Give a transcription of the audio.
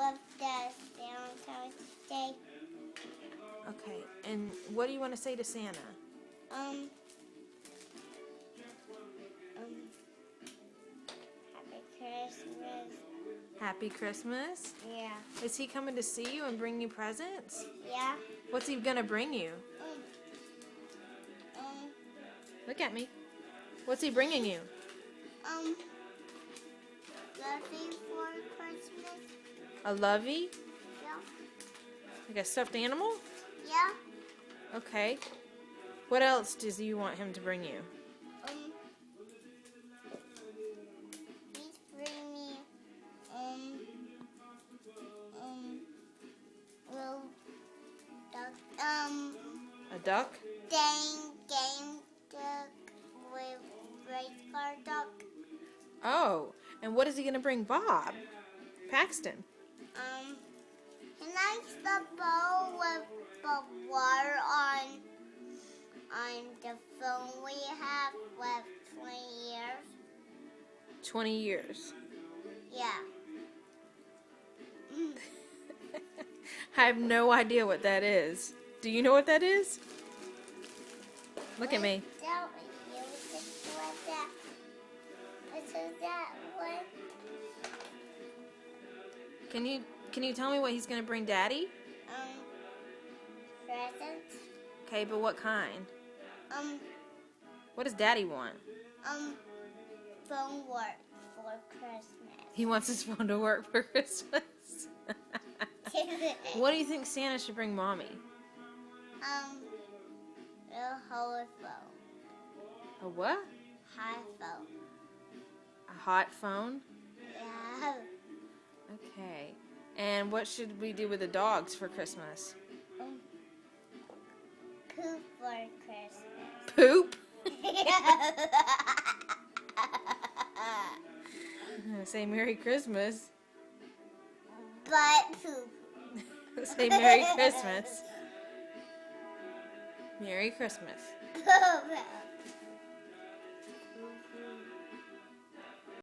with the Valentine's Day. Okay, and what do you want to say to Santa? Happy Christmas. Happy Christmas. Yeah. Is he coming to see you and bring you presents? Yeah. What's he gonna bring you? Look at me. What's he bringing you? Lovey for Christmas. A lovey? Yeah. Like a stuffed animal? Yeah. Okay. What else does you want him to bring you? Please bring me little duck A duck? game duck with race car duck. Oh, and what is he gonna bring Bob? Paxton. He likes the bowl with the water on the phone we have with 20 years. 20 years. Yeah. I have no idea what that is. Do you know what that is? Look at me. Tell me, what that? What is that one? Can you tell me what he's gonna bring Daddy? Presents. Okay, but what kind? What does Daddy want? Phone work for Christmas. He wants his phone to work for Christmas. What do you think Santa should bring Mommy? A whole phone. A what? High phone. A hot phone? Yeah. Okay. And what should we do with the dogs for Christmas? Poop for Christmas. Poop? Say Merry Christmas. But poop. Say Merry Christmas. Merry Christmas. Poop.